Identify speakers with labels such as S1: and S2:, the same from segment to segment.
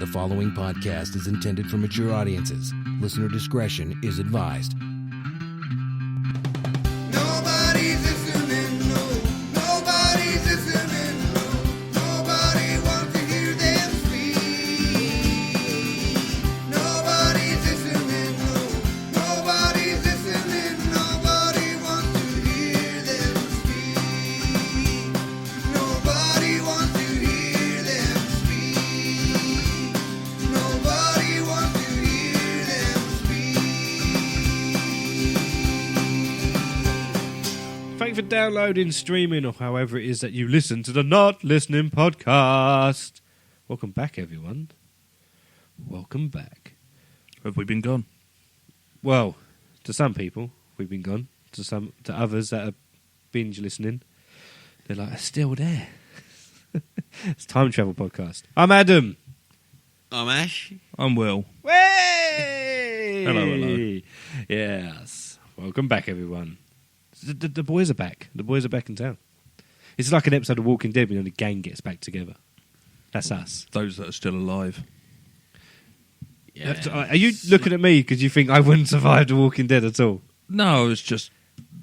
S1: The following podcast is intended for mature audiences. Listener discretion is advised.
S2: Nobody's listening, no. Nobody's listening, no. Nobody wants to hear them speak. Nobody's listening, no. Nobody's listening. Nobody wants to hear them speak. Nobody wants to hear them speak. Nobody wants to hear them speak.
S3: Thank you for downloading, streaming, or however it is that you listen to the Not Listening podcast. Welcome back, everyone. Welcome back.
S4: Have we been gone?
S3: Well, to some people, we've been gone. To others that are binge listening, they're like, still there. It's a time travel podcast. I'm Adam.
S5: I'm Ash.
S4: I'm Will.
S3: Way!
S4: Hello.
S3: Yes. Welcome back, everyone. The boys are back. The boys are back in town. It's like an episode of Walking Dead when the gang gets back together. That's us.
S4: Those that are still alive.
S3: Are you looking at me because you think I wouldn't survive The Walking Dead at all?
S4: No, it's just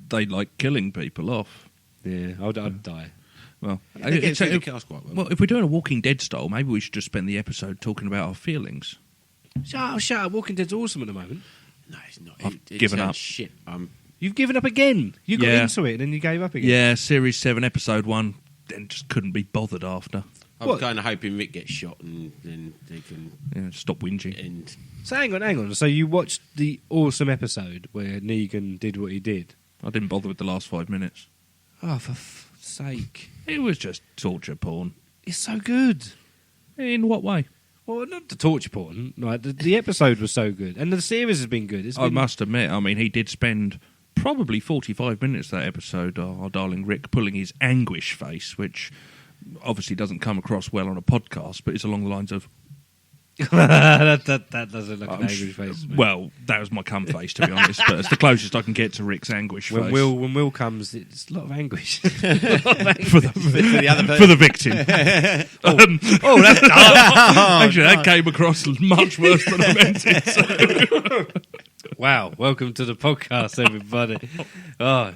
S4: they like killing people off.
S3: Yeah, I'd die.
S4: Well,
S5: They get through the cast quite well.
S4: well, if we're doing a Walking Dead style, maybe we should just spend the episode talking about our feelings.
S3: Shut up. Walking Dead's awesome at the moment.
S5: No, it's not.
S4: I've
S5: It
S4: given
S5: sounds
S4: up.
S5: Shit.
S3: You've given up again. You got
S4: Yeah.
S3: into it and then you gave up again.
S4: Yeah, Series 7, Episode 1, then just couldn't be bothered after.
S5: I'm
S3: What?
S5: kind of hoping Rick gets shot and then they can
S4: Yeah, stop whinging.
S5: end.
S3: So hang on. So you watched the awesome episode where Negan did what he did?
S4: I didn't bother with the last 5 minutes.
S3: Oh, for fuck's sake.
S4: It was just torture porn.
S3: It's so good.
S4: In what way?
S3: Well, not the torture porn. Like, the episode was so good. And the series has been good.
S4: I must admit, I mean, he did spend probably 45 minutes that episode, our darling Rick, pulling his anguish face, which obviously doesn't come across well on a podcast, but it's along the lines of,
S3: that doesn't look an angry face. Man.
S4: well, that was my cum face, to be honest, but it's the closest I can get to Rick's anguish
S3: When
S4: face.
S3: Will comes, it's a lot of anguish.
S4: for the
S5: the other
S4: for the victim.
S3: That's
S4: Actually, that came across much worse than I meant it. So.
S3: Wow, welcome to the podcast, everybody. Oh,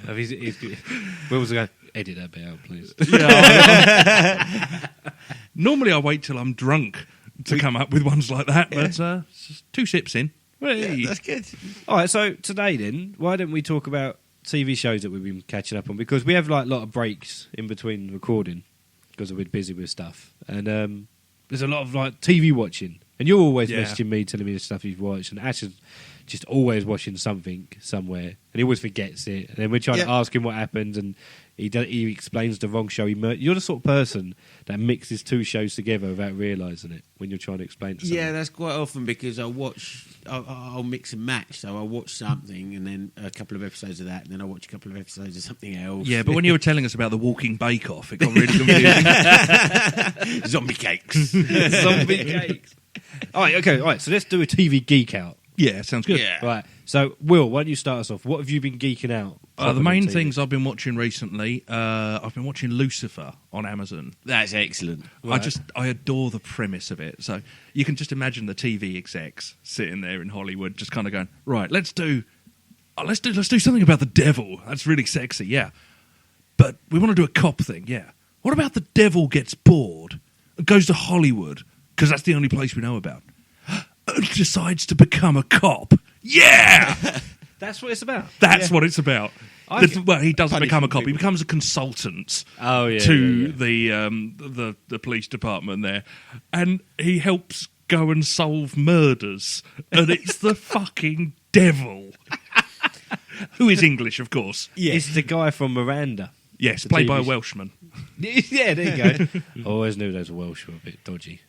S3: Will's going, edit that bit out, please.
S4: Normally I wait till I'm drunk to come up with ones like that, but just 2 sips in. Hey.
S5: That's good.
S3: All right, so today then, why don't we talk about TV shows that we've been catching up on? Because we have like a lot of breaks in between recording because we're busy with stuff. And there's a lot of like TV watching. And you're always messaging me, telling me the stuff you've watched. And Ash is just always watching something somewhere. And he always forgets it. And then we're trying to ask him what happened. And he explains the wrong show. You're the sort of person that mixes 2 shows together without realising it when you're trying to explain to someone.
S5: Yeah, that's quite often because I'll mix and match. So I'll watch something and then a couple of episodes of that, and then I'll watch a couple of episodes of something else.
S4: Yeah, but when you were telling us about the Walking Bake Off, it got really confusing.
S5: Zombie cakes.
S3: Zombie cakes. All right, so let's do a TV geek out.
S4: Yeah, sounds good.
S5: Yeah.
S3: Right, so Will, why don't you start us off? What have you been geeking out?
S4: The main things I've been watching recently, I've been watching Lucifer on Amazon.
S5: That's excellent.
S3: Right.
S4: I adore the premise of it. So you can just imagine the TV execs sitting there in Hollywood, just kind of going, right, let's do something about the devil. That's really sexy, yeah. But we want to do a cop thing, yeah. What about the devil gets bored and goes to Hollywood because that's the only place we know about, and decides to become a cop? Yeah.
S3: That's what it's about.
S4: That's what it's about. Well, he doesn't become a cop. He
S5: people.
S4: becomes a consultant
S3: Oh,
S4: to the police department there, and he helps go and solve murders. And it's the fucking devil, who is English, of course.
S3: Yeah. It's the guy from Miranda.
S4: Yes,
S3: The
S4: played by a
S3: TV
S4: Welshman.
S3: Yeah, there you go. I always knew those Welsh were a bit dodgy.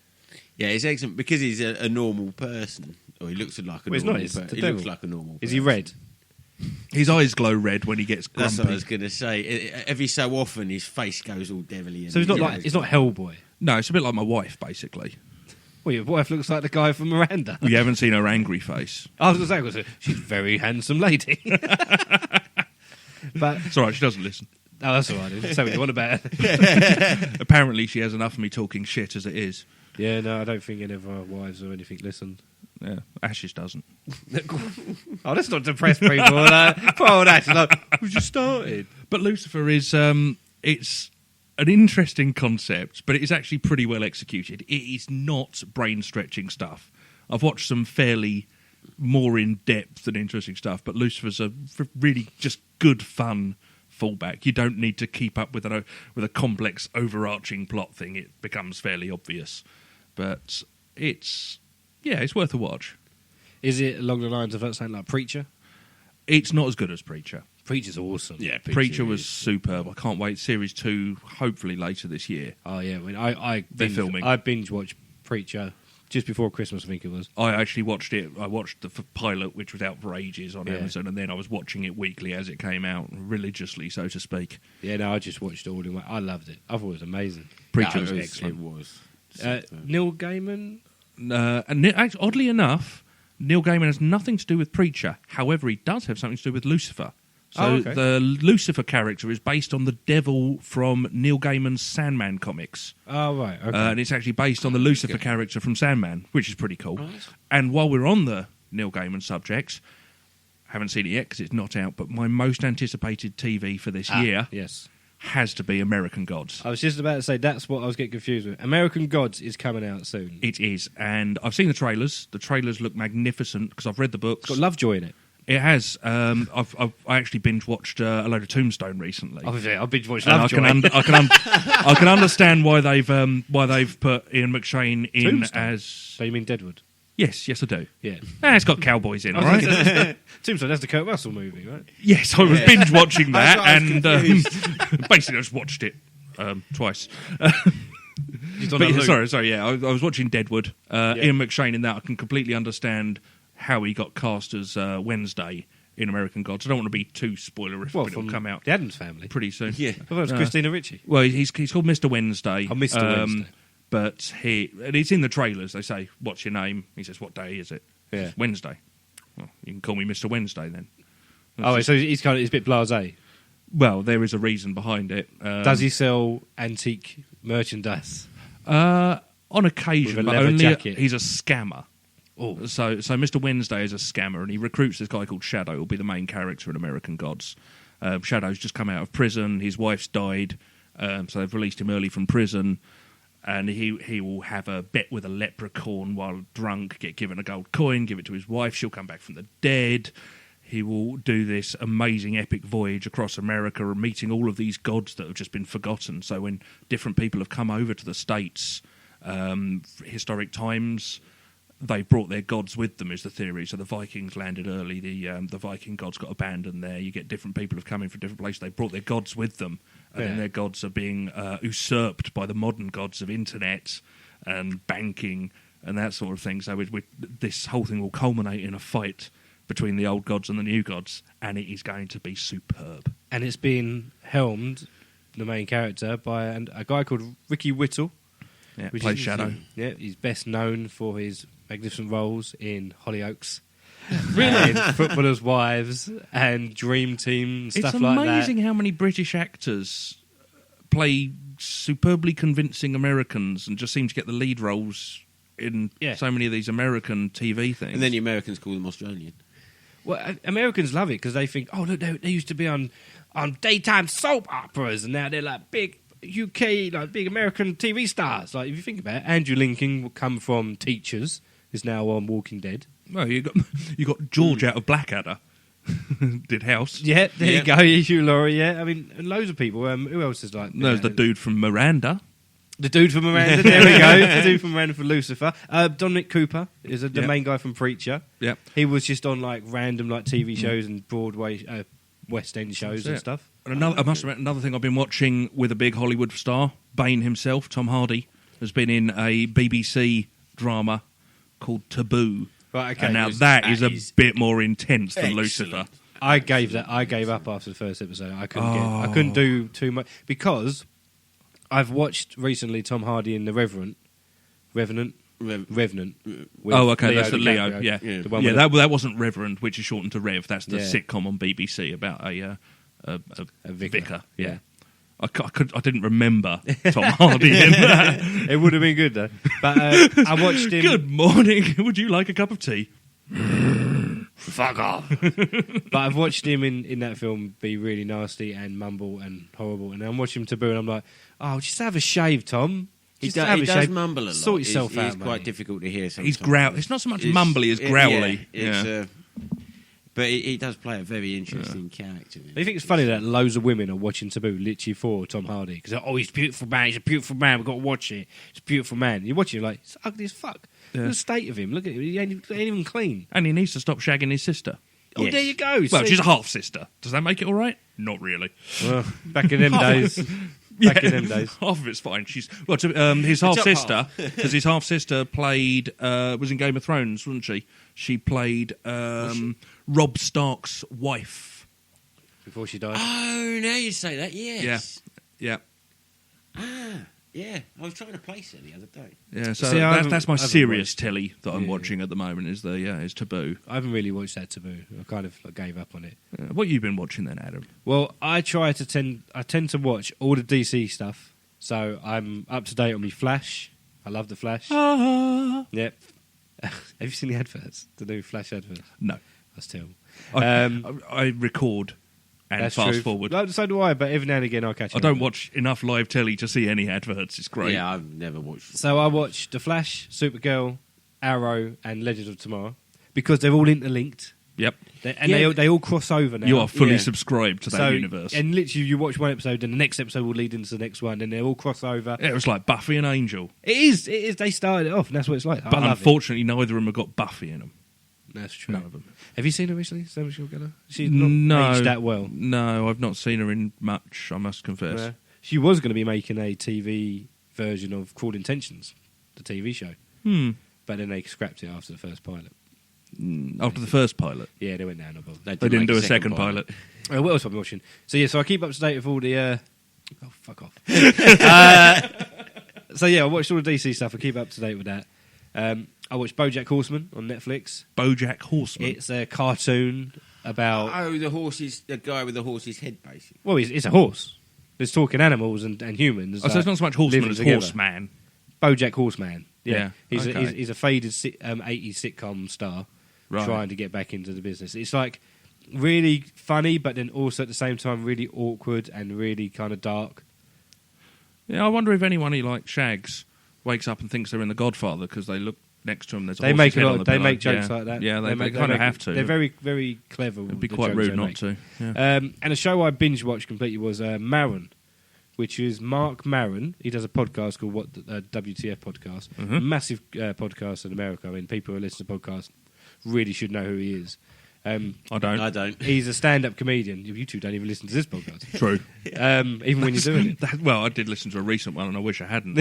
S5: Yeah, it's excellent because he's a normal person. Or he looks like a
S3: Well, he's
S5: normal
S3: not, it's
S5: person.
S3: the
S5: He
S3: devil.
S5: looks like a normal
S3: Is he
S5: person.
S3: red?
S4: His eyes glow red when he gets grumpy.
S5: That's what I was going to say. Every so often, his face goes all devilly.
S3: So he's not Hellboy.
S4: No, it's a bit like my wife, basically.
S3: Well, your wife looks like the guy from Miranda.
S4: You haven't seen her angry face.
S3: I was going to say, she's a very handsome lady. But
S4: It's all right, she doesn't listen.
S3: oh, that's all right. Say what you want about it.
S4: Apparently, she has enough of me talking shit as it is.
S3: Yeah, no, I don't think any of our wives or anything listen.
S4: Yeah, Ashes doesn't.
S3: Oh, let's not depress people. Poor Ash, like, we just started.
S4: But Lucifer is it's an interesting concept, but it is actually pretty well executed. It is not brain-stretching stuff. I've watched some fairly more in-depth and interesting stuff, but Lucifer's a really just good fun fallback. You don't need to keep up with a complex overarching plot thing. It becomes fairly obvious. But it's worth a watch.
S3: Is it along the lines of something like Preacher?
S4: It's not as good as Preacher.
S3: Preacher's awesome.
S5: Yeah,
S4: Preacher was superb. I can't wait. Series 2, hopefully later this year.
S3: Oh, yeah.
S4: They're filming.
S3: I binge-watched Preacher just before Christmas, I think it was.
S4: I actually watched it. I watched the pilot, which was out for ages on
S3: Yeah.
S4: Amazon, and then I was watching it weekly as it came out, religiously, so to speak.
S3: Yeah, no, I just watched it all in one. I loved it. I thought it was amazing.
S4: Preacher
S5: No,
S4: was
S5: it
S4: excellent.
S5: It was.
S3: Neil Gaiman?
S4: And oddly enough, Neil Gaiman has nothing to do with Preacher. However, he does have something to do with Lucifer. So
S3: Oh, okay.
S4: the Lucifer character is based on the devil from Neil Gaiman's Sandman comics.
S3: Oh, right. Okay.
S4: And it's actually based on the Lucifer character from Sandman, which is pretty cool. And while we're on the Neil Gaiman subject, haven't seen it yet because it's not out, but my most anticipated TV for this year
S3: Yes.
S4: has to be American Gods.
S3: I was just about to say that's what I was getting confused with. American Gods is coming out soon.
S4: It is, and I've seen the trailers. The trailers look magnificent because I've read the books.
S3: It's got Lovejoy in it.
S4: It has. I actually binge watched a load of Tombstone recently.
S3: Obviously, I've binge-watched
S4: And
S3: Lovejoy.
S4: I can understand why they've put Ian McShane in
S3: Tombstone?
S4: as.
S3: So you mean Deadwood?
S4: Yes, I do.
S3: Yeah.
S4: It's got cowboys in, all right?
S3: Tombstone, that's the Kurt Russell movie, right?
S4: Yes, I was binge watching that,
S5: That's what I was
S4: and basically I just watched it twice.
S3: He's on
S4: But
S3: a
S4: yeah,
S3: loop.
S4: sorry, yeah. I was watching Deadwood. Ian McShane in that. I can completely understand how he got cast as Wednesday in American Gods. I don't want to be too spoilerific,
S3: Well,
S4: but it'll
S3: from
S4: come out
S3: the Addams Family.
S4: pretty soon.
S5: Yeah.
S3: I thought it was Christina Ricci.
S4: Well, he's called Mr. Wednesday.
S3: Oh, Mr. Wednesday.
S4: But and it's in the trailers. They say, "What's your name?" He says, "What day is it?"
S3: Yeah.
S4: It's Wednesday. Well, you can call me Mr. Wednesday then.
S3: Oh, so he's a bit blasé.
S4: Well, there is a reason behind it.
S3: Does he sell antique merchandise?
S4: On
S3: With
S4: occasion,
S3: a
S4: but
S3: leather
S4: only
S3: jacket?
S4: he's a scammer.
S3: Oh,
S4: So Mr. Wednesday is a scammer, and he recruits this guy called Shadow, who'll be the main character in American Gods. Shadow's just come out of prison. His wife's died, so they've released him early from prison. And he will have a bet with a leprechaun while drunk, get given a gold coin, give it to his wife. She'll come back from the dead. He will do this amazing epic voyage across America and meeting all of these gods that have just been forgotten. So when different people have come over to the States, historic times, they brought their gods with them, is the theory. So the Vikings landed early. The Viking gods got abandoned there. You get different people who've come in from different places. They brought their gods with them. And then their gods are being usurped by the modern gods of internet and banking and that sort of thing. So this whole thing will culminate in a fight between the old gods and the new gods, and it is going to be superb.
S3: and it's been helmed, the main character, by a guy called Ricky Whittle.
S4: Yeah,
S3: which
S4: plays
S3: is-
S4: Shadow.
S3: Yeah, he's best known for his magnificent roles in Hollyoaks. Really? Footballers' Wives and Dream Team and stuff
S4: It's
S3: like that.
S4: amazing how many British actors play superbly convincing Americans and just seem to get the lead roles in
S3: Yeah.
S4: so many of these American TV things.
S5: And then the Americans call them Australian.
S3: Well, Americans love it because they think, oh, look, they used to be on daytime soap operas, and now they're like big UK, like big American TV stars. Like, if you think about it, Andrew Lincoln will come from Teachers, is now on Walking Dead.
S4: well, you got George out of Blackadder, did House.
S3: Yeah, there
S5: Yeah.
S3: you go, Hugh Laurie, yeah. I mean, and loads of people. Who else is like...
S4: There's the dude from Miranda.
S3: The dude from Miranda, there we go. The dude from Miranda for Lucifer. Dominic Cooper is the
S4: Yep.
S3: main guy from Preacher.
S4: Yep.
S3: He was just on like random like TV shows and Broadway, West End shows and
S4: it.
S3: stuff.
S4: And I must admit, another thing I've been watching with a big Hollywood star, Bane himself, Tom Hardy, has been in a BBC drama called Taboo.
S3: Right, okay.
S4: And now
S5: Yes,
S4: that is a
S5: that is
S4: bit more intense than
S5: excellent.
S4: Lucifer.
S3: I gave up after the first episode. I couldn't do too much because I've watched recently Tom Hardy in The Revenant. With
S4: Oh, okay, that's the
S3: DiCaprio.
S4: Leo. Yeah,
S5: Yeah.
S3: The one
S4: yeah.
S3: with
S4: That wasn't Reverend, which is shortened to Rev. That's the
S3: Yeah.
S4: sitcom on BBC about a
S3: a
S4: vicar.
S3: vicar.
S4: Yeah, I didn't remember Tom Hardy in that.
S3: It would have been good though. But I watched him.
S4: Good morning. Would you like a cup of tea?
S3: Fuck off. But I've watched him in that film be really nasty and mumble and horrible, and I'm watching him Taboo, and I'm like, oh, just have a shave, Tom.
S5: He
S3: Just have a
S5: does
S3: shave.
S5: mumble a lot.
S3: Sort yourself out,
S5: It's quite
S3: mate.
S5: difficult to hear sometimes.
S4: He's growl. It's not so much mumbly as growly.
S5: But he does play a very interesting character.
S3: Do you think it's funny that loads of women are watching Taboo literally for Tom Hardy? Because, oh, he's a beautiful man, he's a beautiful man, we've got to watch it. He's a beautiful man. You watch it, you're like, it's ugly as fuck.
S4: Yeah.
S3: Look at the state of him. Look at him. He ain't even clean.
S4: And he needs to stop shagging his sister.
S3: Oh,
S5: Yes.
S3: there you go.
S4: Well,
S3: See?
S4: she's a half sister. Does that make it all right? Not really.
S3: Well, back in them days. Back in them days.
S4: Half of it's fine. She's his half sister, because his half sister played was in Game of Thrones, wasn't she? She played Robb Stark's wife.
S3: Before she died.
S5: Oh, now you say that, yes.
S4: Yeah.
S5: Yeah. I was trying to place her the other day.
S4: Yeah, so
S3: See, I
S4: that's my
S3: haven't
S4: serious
S3: watched-
S4: telly that I'm
S3: Yeah.
S4: watching at the moment is Taboo.
S3: I haven't really watched that Taboo. I kind of gave up on it.
S4: What have you been watching then, Adam?
S3: Well, I tend to watch all the DC stuff, so I'm up to date on my Flash. I love the Flash. Yep. Have you seen the adverts? The new Flash adverts?
S4: No.
S3: That's terrible.
S4: I record and
S3: That's
S4: fast
S3: true.
S4: forward.
S3: No, so do I, but every now and again I'll catch
S4: I
S3: it.
S4: don't watch enough live telly to see any adverts. It's great.
S5: Yeah, I've never watched.
S3: So I watch The Flash, Supergirl, Arrow, and Legends of Tomorrow because they're all interlinked.
S4: Yep.
S3: They all cross over now.
S4: You are fully
S5: Yeah.
S4: subscribed to that
S3: So-
S4: universe.
S3: And literally, you watch one episode, and the next episode will lead into the next one, and they all cross over.
S4: It was like Buffy and Angel.
S3: It is. They started it off, and that's what it's like.
S4: But
S3: I love
S4: unfortunately, neither of them have got Buffy in them.
S3: it. That's true.
S4: None of them.
S3: Have you seen her recently, Sarah Michelle Gellar? She's not
S4: No.
S3: aged that well.
S4: No, I've not seen her in much, I must confess.
S3: No. She was going to be making a TV version of Cruel Intentions, the TV show, but then they scrapped it after the first pilot.
S4: After the first pilot.
S3: Yeah, they went down above.
S4: They didn't
S5: make
S4: do a second pilot.
S3: What else have I been watching? So I keep up to date with all the. Oh, fuck off. So I watched all the DC stuff. I keep up to date with that. I watched BoJack Horseman on Netflix.
S4: BoJack Horseman.
S3: It's a cartoon about.
S5: Oh, the guy with the horse's head, basically.
S3: Well, it's a horse. There's talking animals and humans.
S4: so it's not so much Horseman
S3: living
S4: as
S3: together.
S4: Horseman.
S3: BoJack Horseman.
S4: Yeah,
S3: he's
S4: okay.
S3: he's a faded 80s sitcom star
S4: Right.
S3: trying to get back into the business. It's like really funny, but then also at the same time really awkward and really kind of dark.
S4: Yeah, I wonder if anyone who like shags wakes up and thinks they're in The Godfather because they look next to him. There's a
S3: They
S4: horse's
S3: make a
S4: head
S3: lot.
S4: on the
S3: They
S4: pillow.
S3: make jokes
S4: Yeah.
S3: like that.
S4: Yeah, they
S3: make-
S4: kind of
S3: make-
S4: have to.
S3: They're very, very clever.
S4: It'd be
S3: the
S4: quite
S3: jokes
S4: rude
S3: they
S4: not
S3: make.
S4: to. Yeah.
S3: And a show I binge watched completely was Maron, which is Mark Maron. He does a podcast called WTF Podcast.
S4: Mm-hmm.
S3: Massive podcast in America. I mean, people who listen to podcasts really should know who he is.
S4: I don't.
S5: I don't.
S3: He's a stand-up comedian. You two don't even listen to this podcast.
S4: True.
S3: Even when you're doing it.
S4: Well, I did listen to a recent one and I wish I hadn't.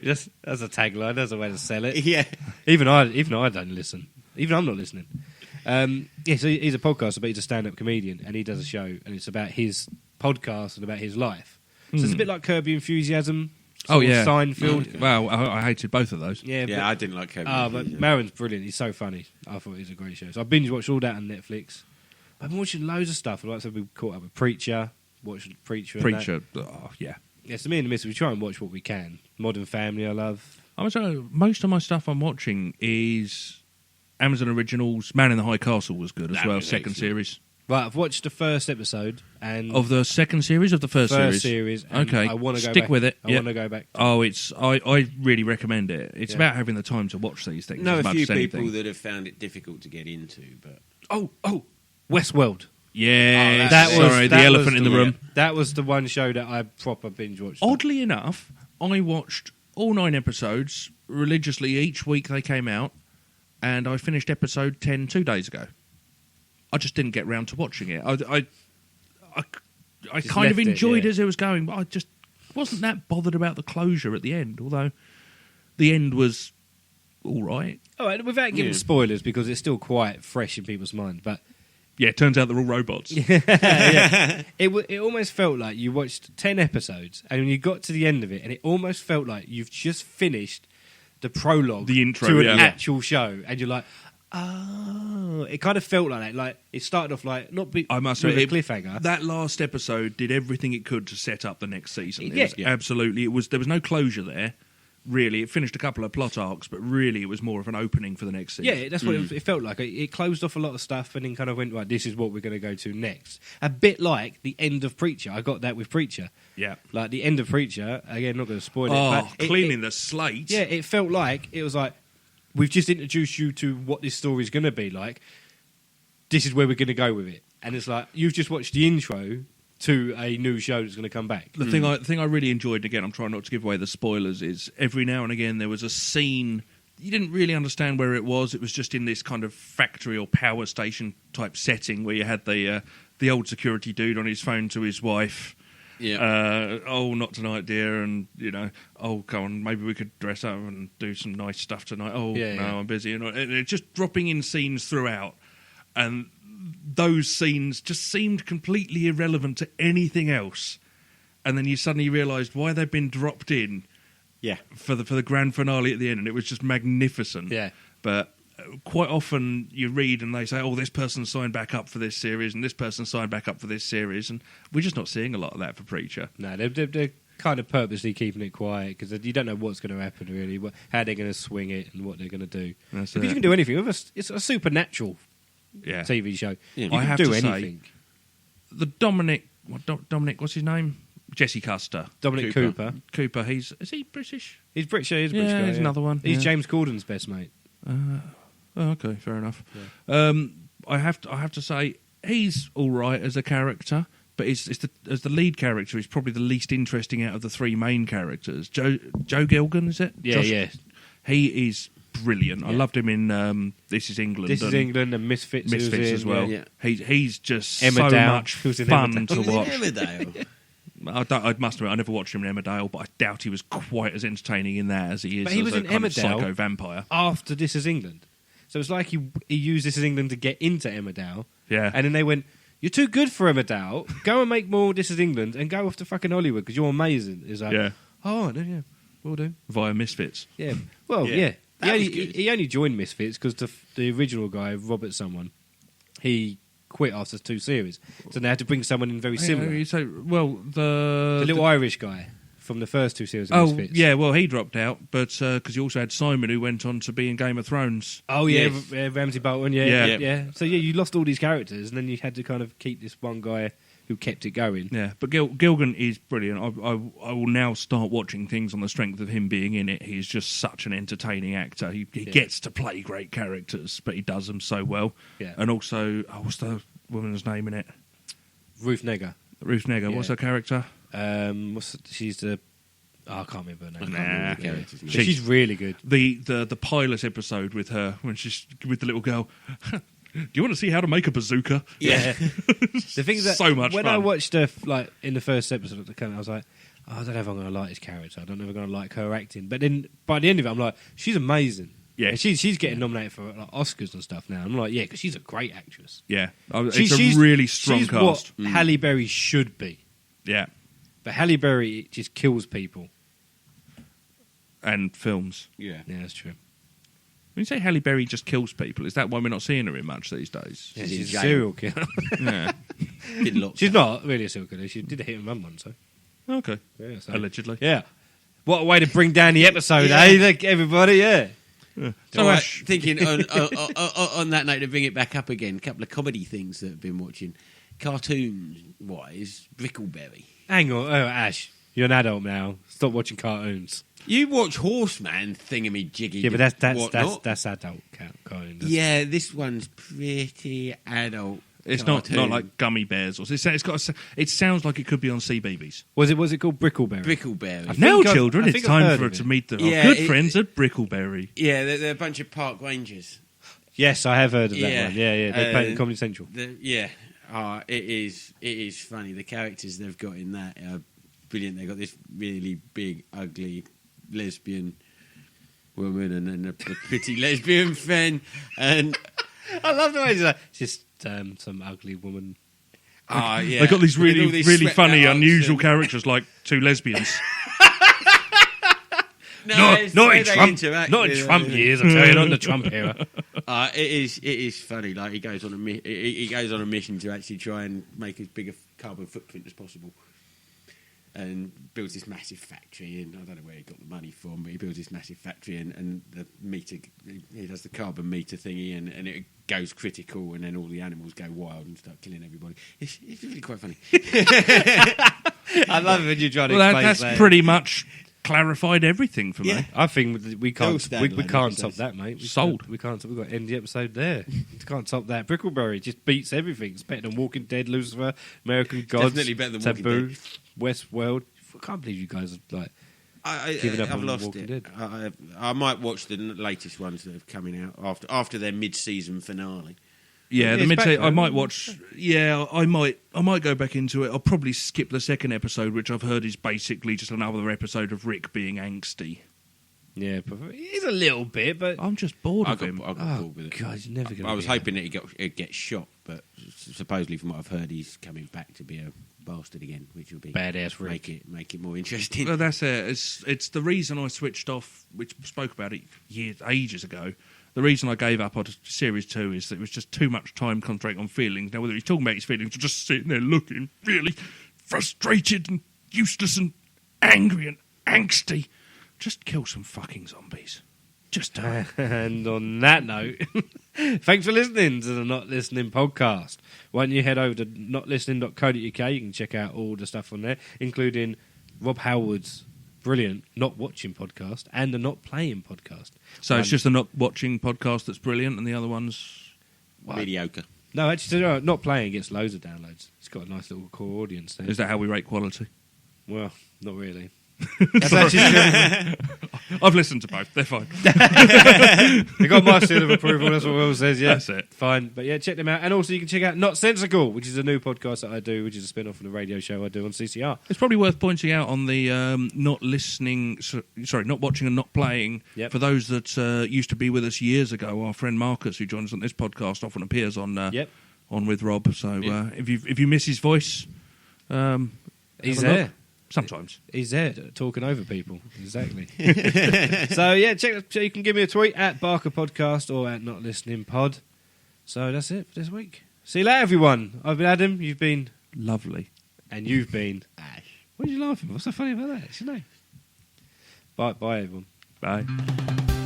S3: Just as a tagline, that's a way to sell it.
S5: Yeah.
S3: Even I don't listen. Even I'm not listening. So he's a podcaster, but he's a stand-up comedian, and he does a show, and it's about his podcast and about his life. So it's a bit like Curb Your Enthusiasm.
S4: Oh,
S3: sort of
S4: yeah.
S3: Seinfeld.
S4: Well, I hated both of those.
S3: Yeah,
S5: Yeah, I didn't like Kevin.
S3: but Maron's brilliant. He's so funny. I thought it was a great show. So I binge watched all that on Netflix. I've been watching loads of stuff. Like I said, we caught up with Preacher. Watched Preacher. and that.
S4: Preacher. Oh, yeah.
S3: Yeah, so me and the missus, we try and watch what we can. Modern Family, I love.
S4: Most of my stuff I'm watching is Amazon Originals. Man in the High Castle was good as
S5: That
S4: well.
S5: was
S4: Second
S5: excellent.
S4: series.
S3: Right, I've watched the first episode and
S4: Of the second series of the first
S3: series. And
S4: Okay,
S3: I want to go
S4: stick
S3: back.
S4: with it.
S3: I
S4: Yep.
S3: want to go back.
S4: Oh, I really recommend it. It's
S3: Yeah.
S4: about having the time to watch these things
S5: know
S4: as
S5: a
S4: much
S5: few
S4: as anything.
S5: people that have found it difficult to get into, but
S3: Westworld.
S4: Yeah,
S5: Oh, that
S4: sorry,
S3: was-
S4: the
S3: that
S4: elephant
S3: was
S4: in the room.
S3: That was the one show that I proper binge watched.
S4: Oddly enough, I watched all 9 episodes religiously each week they came out, and I finished episode 10 2 days ago. I just didn't get round to watching it. I
S3: Just
S4: kind of
S3: left it,
S4: enjoyed
S3: yeah.
S4: as it was going, but I just wasn't that bothered about the closure at the end, although the end was all right.
S3: All right, without giving
S5: Yeah.
S3: spoilers, because it's still quite fresh in people's mind, but
S4: Yeah, it turns out they're all robots.
S3: it almost felt like you watched 10 episodes, and when you got to the end of it, and it almost felt like you've just finished the prologue
S4: The intro,
S3: to an
S4: yeah.
S3: actual show, and you're like, Oh, it kind of felt like that. Like it started off like
S4: I must
S3: with
S4: admit,
S3: a cliffhanger.
S4: that last episode did everything it could to set up the next season. It
S3: Yeah.
S4: was absolutely. There was no closure there. Really, it finished a couple of plot arcs, but really, it was more of an opening for the next season.
S3: Yeah, that's what it felt like. It closed off a lot of stuff and then kind of went, right, this is what we're going to go to next. A bit like the end of Preacher. I got that with Preacher.
S4: Yeah.
S3: Like the end of Preacher, again, not going to spoil it.
S4: Oh,
S3: but
S4: cleaning the slate.
S3: Yeah, it felt like, it was like, we've just introduced you to what this story's going to be like. This is where we're going to go with it. And it's like, you've just watched the intro to a new show that's going to come back.
S4: The thing I really enjoyed, again, I'm trying not to give away the spoilers, is every now and again there was a scene you didn't really understand where it was. It was just in this kind of factory or power station type setting where you had the old security dude on his phone to his wife.
S5: Yeah.
S4: Oh, not tonight, dear, and oh, come on, maybe we could dress up and do some nice stuff tonight. Oh,
S3: Yeah,
S4: no,
S3: yeah.
S4: I'm busy. And it's just dropping in scenes throughout, and those scenes just seemed completely irrelevant to anything else. And then you suddenly realised why they'd been dropped in
S5: Yeah.
S4: for the grand finale at the end, and it was just magnificent.
S3: Yeah.
S4: But quite often you read and they say, oh, this person signed back up for this series and this person signed back up for this series, and we're just not seeing a lot of that for Preacher.
S3: No, they're kind of purposely keeping it quiet because you don't know what's going to happen, really, how they're going to swing it and what they're going to do.
S4: That's
S3: Because
S4: it.
S3: you can do anything. It's a supernatural
S4: Yeah.
S3: TV show.
S5: Yeah.
S3: You
S4: I
S3: can
S4: have
S3: do
S4: to say,
S3: anything.
S4: The Dominic, what's his name? Jesse Custer.
S3: Dominic Cooper.
S4: Cooper, is he British?
S3: He's British. He's a
S4: Yeah,
S3: British guy.
S4: he's another one,
S3: He's
S4: yeah.
S3: James Corden's best mate.
S4: Oh, okay, fair enough. I have to say he's all right as a character, but as the lead character, he's probably the least interesting out of the three main characters. Joe Gilgan, is it?
S3: Yeah, yeah.
S4: He is brilliant. I loved him in This Is England.
S3: This is
S4: and
S3: England and Misfits.
S4: Misfits
S3: who was in,
S4: as well.
S5: yeah.
S4: He's just
S3: Emmerdale,
S4: so much
S3: who's in
S4: fun
S3: Emmerdale.
S4: to
S5: He's in
S4: watch.
S5: Emmerdale.
S4: I must admit, I never watched him in Emmerdale, but I doubt he was quite as entertaining in that as he is
S3: But he
S4: as
S3: was
S4: a
S3: in
S4: kind of
S3: Emmerdale.
S4: psycho vampire.
S3: After This Is England. So it's like he used This Is England to get into Emmerdale.
S4: Yeah.
S3: And then they went, you're too good for Emmerdale. Go and make more This Is England and go off to fucking Hollywood because you're amazing. It's like,
S4: Yeah.
S3: oh, no, yeah, we'll do.
S4: Via Misfits.
S3: Yeah. Well,
S5: Yeah.
S3: yeah.
S5: That was
S3: He only joined Misfits because the original guy, Robert someone, he quit after 2 series. So they had to bring someone in very similar.
S4: Yeah, so, well,
S3: The little Irish guy from the first 2 series of
S4: Oh,
S3: Misfits.
S4: yeah, well, he dropped out, but because you also had Simon, who went on to be in Game of Thrones.
S3: Oh, yeah,
S5: Yes.
S3: Ramsay Bolton, yeah,
S4: Yeah.
S3: yeah, yeah. So, yeah, you lost all these characters, and then you had to kind of keep this one guy who kept it going.
S4: Yeah, but Gilgan is brilliant. I will now start watching things on the strength of him being in it. He's just such an entertaining actor. He gets to play great characters, but he does them so well.
S3: Yeah.
S4: And also, what's the woman's name in it?
S3: Ruth Negga.
S4: Ruth Negga.
S3: Yeah.
S4: What's her character?
S3: She's the... Oh, I can't remember her name.
S4: Nah.
S5: Characters.
S3: But she's really good.
S4: The pilot episode with her when she's with the little girl. Do you want to see how to make a bazooka?
S3: Yeah. The thing is that
S4: So much
S3: when
S4: fun.
S3: I watched her like in the first episode of the Commute, I was like, oh, I don't know if I'm going to like this character. I don't know if I'm going to like her acting. But then by the end of it, I'm like, she's amazing.
S4: Yeah.
S3: And she's getting nominated for like Oscars and stuff now. I'm like, yeah, because she's a great actress.
S4: Yeah, it's
S3: She's
S4: a really strong
S3: she's
S4: cast.
S3: what Halle Berry should be.
S4: Yeah,
S3: But Halle Berry just kills people.
S4: and films.
S5: Yeah.
S3: Yeah, that's true.
S4: When you say Halle Berry just kills people, is that why we're not seeing her in much these days?
S3: Yeah,
S5: She's
S3: she's
S5: in
S3: a
S5: jail.
S3: serial killer.
S4: Yeah.
S5: Did lots.
S3: She's not really a serial killer. She did a hit and run one, so.
S4: Okay.
S3: Yeah, so.
S4: Allegedly.
S3: Yeah. What a way to bring down the episode,
S5: Yeah.
S3: eh? Look, everybody, yeah.
S5: So
S4: Ash-
S5: thinking on that note to bring it back up again, a couple of comedy things that I've been watching. Cartoon-wise, Brickleberry.
S3: Hang on. Oh, Ash, you're an adult now. Stop watching cartoons.
S5: You watch Horseman thingamajiggy.
S3: Yeah, but
S5: whatnot.
S3: that's adult cartoon.
S5: Yeah, this one's pretty adult.
S4: It's
S5: cartoon.
S4: not like Gummy Bears or it sounds like it could be on CBeebies.
S3: Was it called Brickleberry?
S5: Brickleberry.
S4: Now,
S3: I've-
S4: children,
S3: I
S4: it's
S3: think I've
S4: time
S3: heard
S4: for
S3: of
S4: to
S3: it.
S4: meet our
S5: Yeah,
S4: good
S5: it-
S4: friends at Brickleberry.
S5: Yeah, they're a bunch of park rangers.
S3: Yes, I have heard of that
S5: Yeah.
S3: one. Yeah, yeah. They play it in Comedy Central.
S5: Yeah, it is funny. The characters they've got in that are brilliant. They've got this really big, ugly lesbian woman and then a pretty lesbian friend. And
S3: I love the way it's like, just some ugly woman.
S5: yeah,
S4: They got these
S5: With all
S4: really,
S5: these
S4: really
S5: sweat
S4: funny,
S5: marks
S4: unusual
S5: and-
S4: characters like two lesbians.
S5: it's the
S3: not
S5: way
S3: in
S5: they
S3: Trump,
S5: interact
S3: not in
S5: with
S3: Trump
S5: it.
S3: years. I'm telling you, not in the Trump era.
S5: It is funny. Like he goes on a mission to actually try and make as big a carbon footprint as possible, and builds this massive factory. And I don't know where he got the money from, but he builds this massive factory, and the meter, he does the carbon meter thingy, and it goes critical, and then all the animals go wild and start killing everybody. It's really quite funny.
S3: I love it when you try to
S4: Well,
S3: explain
S4: that's
S3: that.
S4: pretty much clarified everything for
S5: Yeah.
S4: me.
S3: I think we
S5: They're all
S3: can't. We
S5: standalone
S3: can't top
S5: episodes.
S3: that, mate.
S4: Sold.
S3: We can't. We've got to end the episode there. We can't top that. Brickleberry just beats everything. It's better than Walking Dead, Lucifer, American Gods,
S5: Definitely better than Walking
S3: Taboo,
S5: Dead.
S3: Westworld. I can't believe you guys are like. Giving up
S5: I've
S3: on
S5: lost
S3: Walking
S5: it.
S3: Dead.
S5: I might watch the latest ones that are coming out after their mid-season finale.
S4: Yeah, the
S3: It's
S4: mid
S3: back,
S4: I
S3: though.
S4: might watch. Yeah, I might go back into it. I'll probably skip the second episode, which I've heard is basically just another episode of Rick being angsty.
S3: Yeah, but he's a little bit, but
S4: I'm just bored
S5: I
S4: of
S5: got
S4: him.
S5: bored with it.
S3: God, he's never going.
S5: I was hoping that he'd get shot, but supposedly, from what I've heard, he's coming back to be a bastard again, which will be
S3: Badass Rick.
S5: make it more interesting.
S4: Well, that's it. It's the reason I switched off, which spoke about it ages ago. The reason I gave up on Series 2 is that it was just too much time concentrating on feelings. Now, whether he's talking about his feelings or just sitting there looking really frustrated and useless and angry and angsty, just kill some fucking zombies. Just do it.
S3: And on that note, thanks for listening to the Not Listening podcast. Why don't you head over to notlistening.co.uk? You can check out all the stuff on there, including Rob Howard's brilliant Not Watching podcast and the Not Playing podcast.
S4: So it's just the Not Watching podcast that's brilliant, and the other one's...
S5: Mediocre.
S3: No, actually, no, Not Playing gets loads of downloads. It's got a nice little core audience there.
S4: Is that how we rate quality?
S3: Well, not really. That's actually
S4: I've listened to both. They're fine.
S3: they got my seal of approval. That's what Will says. Yeah,
S4: That's it.
S3: Fine, but yeah, check them out. And also, you can check out Not Sensical, which is a new podcast that I do, which is a spin-off of the radio show I do on CCR.
S4: It's probably worth pointing out on the not watching and not playing.
S3: Yep.
S4: For those that used to be with us years ago, our friend Marcus, who joins us on this podcast, often appears on on with Rob. So if you miss his voice,
S3: He's
S4: have a
S3: there.
S4: look. Sometimes.
S3: He's there talking over people. Exactly. So yeah, so you can give me a tweet at Barker Podcast or at Not Listening Pod. So that's it for this week. See you later, everyone. I've been Adam. You've been
S4: Lovely.
S3: and you've been
S5: Ash.
S3: What are you laughing? What's so funny about that? It's your name. Bye, everyone.
S4: Bye.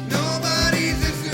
S2: Nobody's listening.